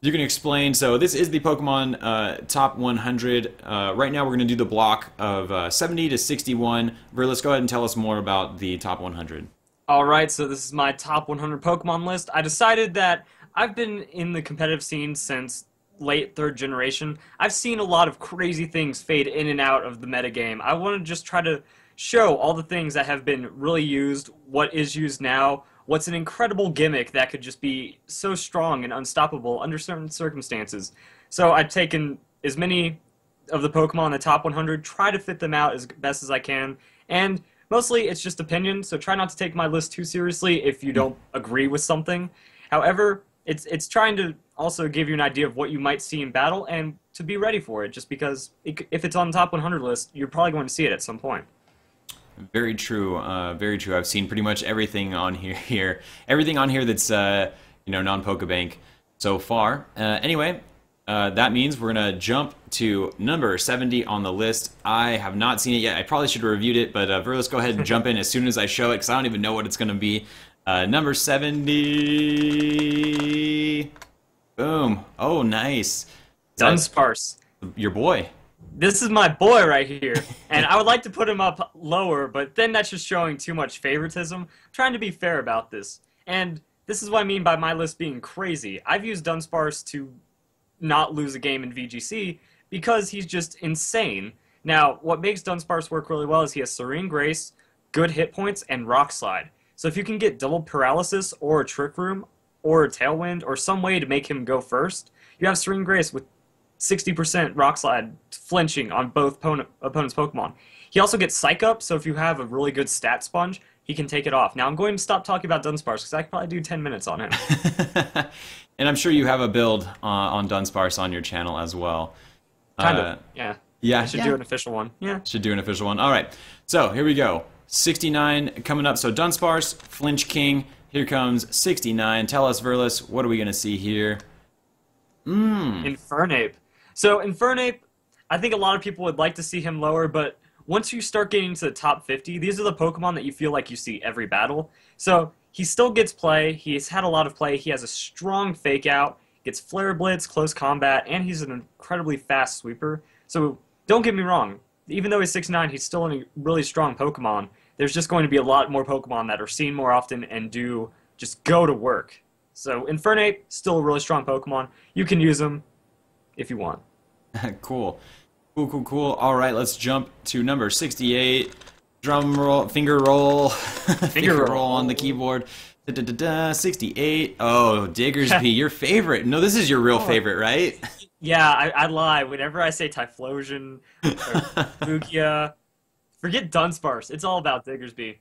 You can explain. So this is the Pokemon top 100. Right now we're going to do the block of 70 to 61. Verlis, go ahead and tell us more about the top 100. All right, so this is my top 100 Pokemon list. I decided that I've been in the competitive scene since late third generation. I've seen a lot of crazy things fade in and out of the metagame. I want to just try to show all the things that have been really used, what is used now, what's an incredible gimmick that could just be so strong and unstoppable under certain circumstances. So I've taken as many of the Pokemon in the top 100, try to fit them out as best as I can, and mostly it's just opinion, so try not to take my list too seriously if you don't agree with something. However, it's trying to also give you an idea of what you might see in battle and to be ready for it, just because if it's on the top 100 list, you're probably going to see it at some point. Very true. Very true. I've seen pretty much everything on here. Everything on here that's non-Pokebank so far. Anyway, that means we're gonna jump to number 70 on the list. I have not seen it yet. I probably should have reviewed it, but Verlis, go ahead and jump in as soon as I show it, because I don't even know what it's gonna be. Number 70. Boom. Oh, nice. Dunsparce. Your boy. This is my boy right here, and I would like to put him up lower, but then that's just showing too much favoritism. I'm trying to be fair about this, and this is what I mean by my list being crazy. I've used Dunsparce to not lose a game in VGC because he's just insane. Now, what makes Dunsparce work really well is he has Serene Grace, good hit points, and Rock Slide. So if you can get double paralysis or a Trick Room or a Tailwind or some way to make him go first, you have Serene Grace with 60% Rock Slide flinching on both opponent's Pokemon. He also gets Psych Up, so if you have a really good stat sponge, he can take it off. Now I'm going to stop talking about Dunsparce because I could probably do 10 minutes on him. And I'm sure you have a build on Dunsparce on your channel as well. Kind of, yeah. Yeah, I should do an official one. Yeah. Should do an official one. All right, so here we go. 69 coming up. So Dunsparce, Flinch King. Here comes 69. Tell us, Verlis, what are we gonna see here? Infernape. So Infernape, I think a lot of people would like to see him lower, but once you start getting to the top 50, these are the Pokemon that you feel like you see every battle. So he still gets play. He's had a lot of play. He has a strong Fake Out, gets Flare Blitz, Close Combat, and he's an incredibly fast sweeper. So don't get me wrong. Even though he's 6'9", he's still a really strong Pokemon. There's just going to be a lot more Pokemon that are seen more often and do just go to work. So Infernape, still a really strong Pokemon. You can use him if you want. Cool. Cool. All right, let's jump to number 68. Drum roll, finger roll, finger roll on the keyboard. 68. Oh, Diggersby, your favorite. No, this is your real favorite, right? Yeah, I lie. Whenever I say Typhlosion or Lugia, forget Dunsparce. It's all about Diggersby.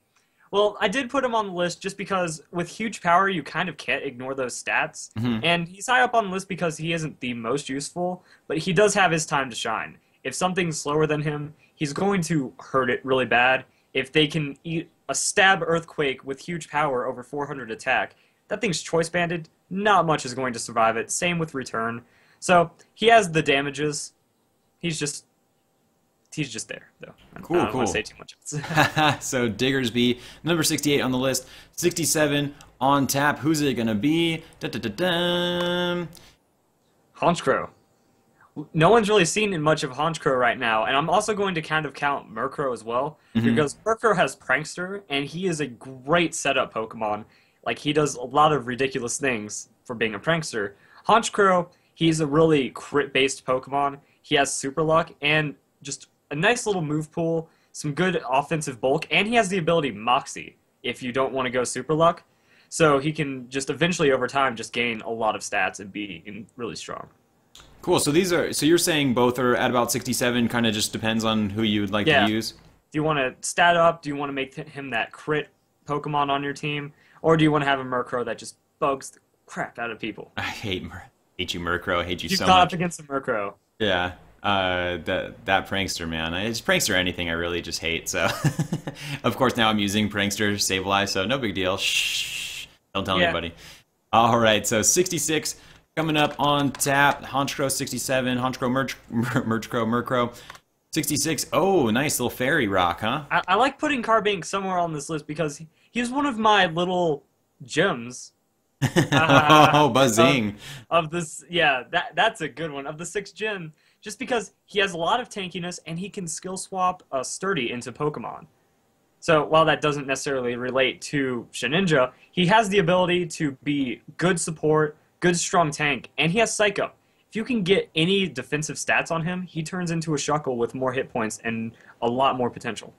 Well, I did put him on the list just because with huge power, you kind of can't ignore those stats. And he's high up on the list because he isn't the most useful, but he does have his time to shine. If something's slower than him, he's going to hurt it really bad. If they can eat a Stab Earthquake with huge power over 400 attack, that thing's Choice Banded, not much is going to survive it. Same with Return. So he has the damages. He's just there, though. Cool, I don't want to say too much else. So Diggersby, number 68 on the list. 67 on tap. Who's it gonna be? Honchkrow. No one's really seen much of Honchkrow right now, and I'm also going to kind of count Murkrow as well, because Murkrow has Prankster, and he is a great setup Pokemon. Like, he does a lot of ridiculous things for being a Prankster. Honchkrow, he's a really crit-based Pokemon. He has Super Luck, and just a nice little move pool, some good offensive bulk, and he has the ability Moxie if you don't want to go Super Luck. So he can just eventually, over time, just gain a lot of stats and be really strong. Cool. So you're saying both are at about 67. Kind of just depends on who you would like to use. Do you want to stat up? Do you want to make him that crit Pokemon on your team, or do you want to have a Murkrow that just bugs the crap out of people? I hate you, Murkrow. I hate you so much. You caught up against the Murkrow. Yeah. That Prankster, man. It's Prankster anything I really just hate. So, of course, now I'm using Prankster Sableye, so no big deal. Shh. Don't tell anybody. All right. So 66. Coming up on tap, Honchkrow 67, Honchkrow, Murkrow 66. Oh, nice little fairy rock, huh? I like putting Carbink somewhere on this list because he's one of my little gems Oh, of buzzing. this, yeah, that's a good one of the 6th gen. Just because he has a lot of tankiness and he can skill swap Sturdy into Pokemon. So while that doesn't necessarily relate to Shedinja, he has the ability to be good support, good strong tank, and he has Psycho. If you can get any defensive stats on him, he turns into a Shuckle with more hit points and a lot more potential.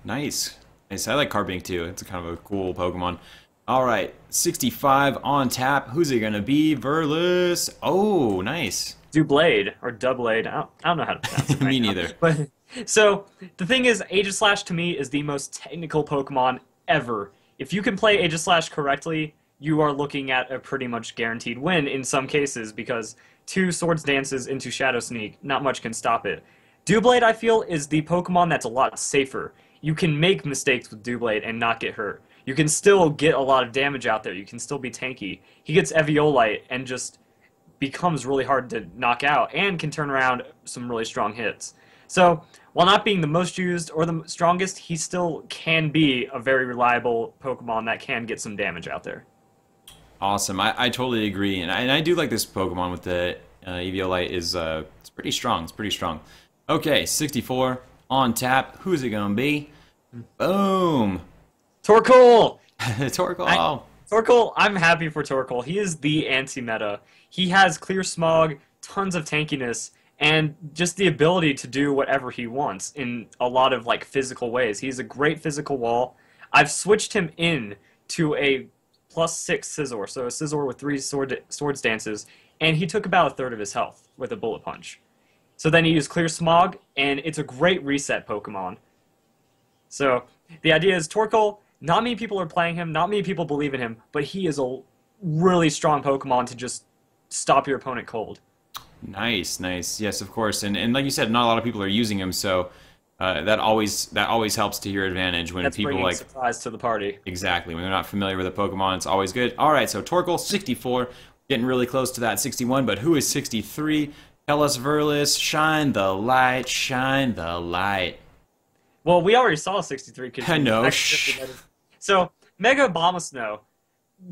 Nice. Nice. I like Carbink too. It's a kind of a cool Pokemon. All right, 65 on tap. Who's it gonna be? Verlis. Oh, nice. Doublade or Doublade. I don't know how to pronounce it Me right now. neither. But so the thing is, Aegislash to me is the most technical Pokemon ever. If you can play Aegislash correctly, you are looking at a pretty much guaranteed win in some cases because two Swords Dances into Shadow Sneak, not much can stop it. Doublade, I feel, is the Pokemon that's a lot safer. You can make mistakes with Doublade and not get hurt. You can still get a lot of damage out there. You can still be tanky. He gets Eviolite and just becomes really hard to knock out and can turn around some really strong hits. So, while not being the most used or the strongest, he still can be a very reliable Pokemon that can get some damage out there. Awesome. I totally agree, and I do like this Pokemon with the Eviolite. It's pretty strong. It's pretty strong. Okay, 64 on tap. Who's it gonna be? Boom. Torkoal! Torkoal. Torkoal, I'm happy for Torkoal. He is the anti-meta. He has Clear Smog, tons of tankiness, and just the ability to do whatever he wants in a lot of like physical ways. He's a great physical wall. I've switched him in to a +6 Scizor, so a Scizor with 3 Swords Dances, and he took about a third of his health with a Bullet Punch. So then he used Clear Smog, and it's a great reset Pokemon. So the idea is Torkoal, not many people are playing him, not many people believe in him, but he is a really strong Pokemon to just stop your opponent cold. Nice, nice. Yes, of course. And like you said, not a lot of people are using him, so that always helps to your advantage when That's people bringing like surprise to the party. exactly when they're not familiar with a Pokemon. It's always good. All right, so Torkoal 64, getting really close to that 61. But who is 63? Tell us, Verlis. Shine the light. Shine the light. Well, we already saw 63 because I know. Shh. So, Mega Abomasnow.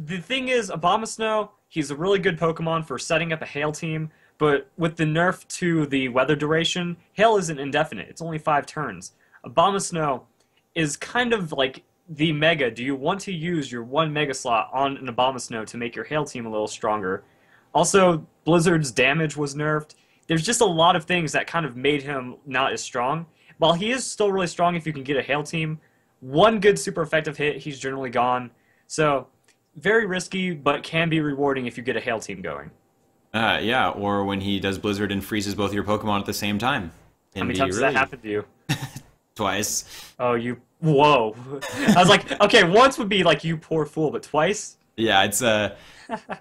The thing is, Abomasnow, he's a really good Pokemon for setting up a Hail team, but with the nerf to the weather duration, Hail isn't indefinite. It's only 5 turns. Abomasnow is kind of like the Mega. Do you want to use your 1 Mega slot on an Abomasnow to make your Hail team a little stronger? Also, Blizzard's damage was nerfed. There's just a lot of things that kind of made him not as strong. While he is still really strong if you can get a Hail team, one good super effective hit, he's generally gone. So, very risky, but can be rewarding if you get a Hail team going. Yeah, or when he does Blizzard and freezes both your Pokemon at the same time. How many times does that happen to you? Twice. Oh, you... Whoa. I was like, okay, once would be like, you poor fool, but twice? Yeah, it's the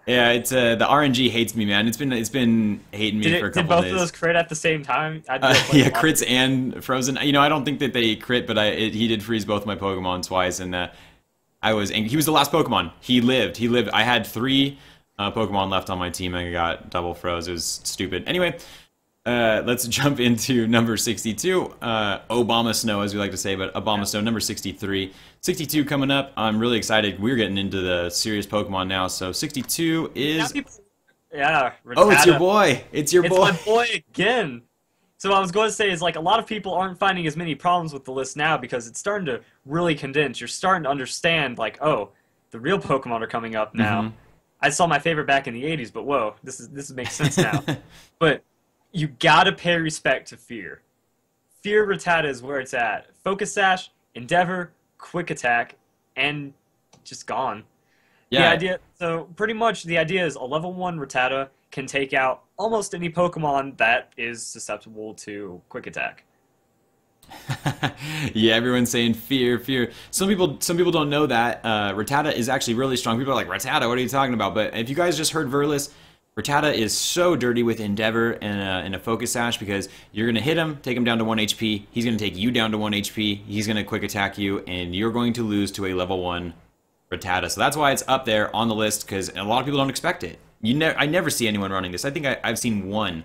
RNG hates me, man. It's been hating me for a couple days. Did both of those crit at the same time? Yeah, crits and frozen. You know, I don't think that they crit, but he did freeze both my Pokemon twice, and I was angry. He was the last Pokemon. He lived. He lived. I had 3 Pokemon left on my team, and I got double froze. It was stupid. Anyway, let's jump into number 62. Obama Snow, as we like to say, but Obama Snow, number 63. 62 coming up. I'm really excited. We're getting into the serious Pokemon now. So 62 is... Yeah. Rattata. Oh, it's your boy. It's your boy. It's my boy again. So what I was going to say is, like, a lot of people aren't finding as many problems with the list now because it's starting to really condense. You're starting to understand, like, oh, the real Pokemon are coming up now. Mm-hmm. I saw my favorite back in the 80s, but whoa, this makes sense now. But you gotta pay respect to Fear. Fear Rattata is where it's at. Focus Sash, Endeavor, Quick Attack, and just gone. Yeah. So pretty much the idea is a level 1 Rattata can take out almost any Pokemon that is susceptible to Quick Attack. Yeah, everyone's saying fear. Some people don't know that Rattata is actually really strong. People are like, Rattata, what are you talking about? But if you guys just heard Verlis, Rattata is so dirty with Endeavor and a Focus Sash because you're going to hit him, take him down to 1 HP. He's going to take you down to 1 HP. He's going to quick attack you, and you're going to lose to a level 1 Rattata. So that's why it's up there on the list because a lot of people don't expect it. I never see anyone running this. I think I've seen one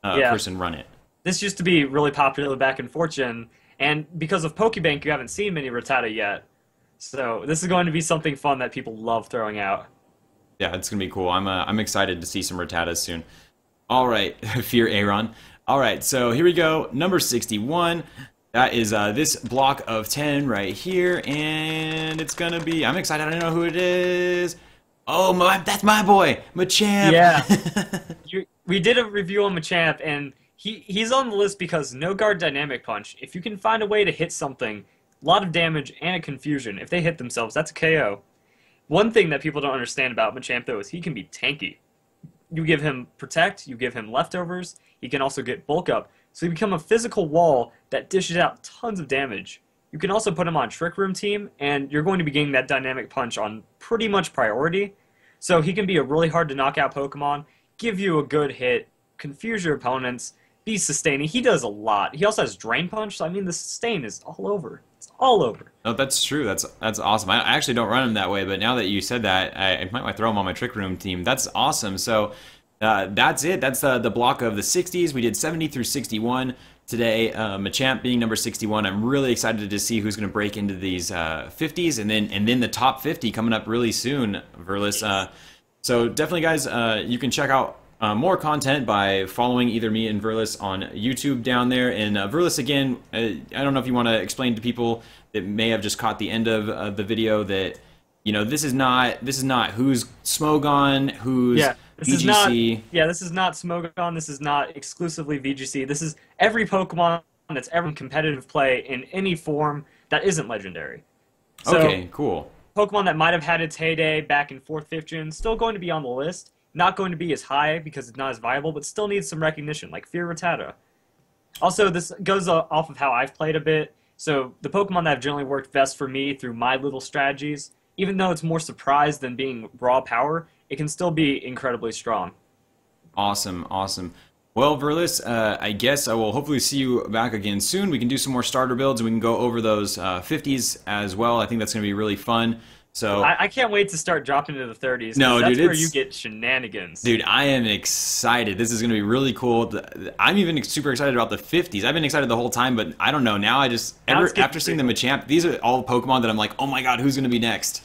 person run it. This used to be really popular back in 4th Gen, and because of Pokebank, you haven't seen many Rattata yet. So this is going to be something fun that people love throwing out. Yeah, it's gonna be cool. I'm excited to see some Rattatas soon. All right, Fear Aaron. All right, so here we go. Number 61. That is this block of 10 right here, and it's gonna be. I'm excited. I don't know who it is. Oh, that's my boy, Machamp. Yeah. We did a review on Machamp, and he's on the list because no guard dynamic punch. If you can find a way to hit something, a lot of damage and a confusion. If they hit themselves, that's a KO. One thing that people don't understand about Machamp, though, is he can be tanky. You give him Protect, you give him Leftovers, he can also get Bulk Up. So you become a physical wall that dishes out tons of damage. You can also put him on Trick Room Team, and you're going to be getting that dynamic punch on pretty much priority. So he can be a really hard to knock out Pokemon, give you a good hit, confuse your opponents, be sustaining. He does a lot. He also has Drain Punch, so I mean the sustain is all over. It's all over. Oh, that's true. That's awesome. I actually don't run him that way, but now that you said that, I might throw him on my Trick Room team. That's awesome. So that's it. That's the block of the 60s. We did 70 through 61 today. Machamp being number 61. I'm really excited to see who's going to break into these 50s, and then the top 50 coming up really soon, Verlis. So definitely, guys, you can check out more content by following either me and Verlis on YouTube down there. And Verlis, again, I don't know if you want to explain to people that may have just caught the end of the video that, you know, this is not who's Smogon, who's VGC. This is not Smogon. This is not exclusively VGC. This is every Pokemon that's ever in competitive play in any form that isn't legendary. So, okay, cool. Pokemon that might have had its heyday back in 4th, 5th gen, still going to be on the list. Not going to be as high because it's not as viable, but still needs some recognition, like Fear Rattata. Also, this goes off of how I've played a bit. So the Pokemon that have generally worked best for me through my little strategies, even though it's more surprise than being raw power, it can still be incredibly strong. Awesome, awesome. Well, Verlis, I guess I will hopefully see you back again soon. We can do some more starter builds, and we can go over those 50s as well. I think that's going to be really fun. So I can't wait to start dropping into the 30s. No, that's dude, where you get shenanigans. Dude, I am excited. This is going to be really cool. I'm even super excited about the 50s. I've been excited the whole time, but I don't know. Now I just, after seeing the Machamp, these are all Pokemon that I'm like, oh my god, who's going to be next?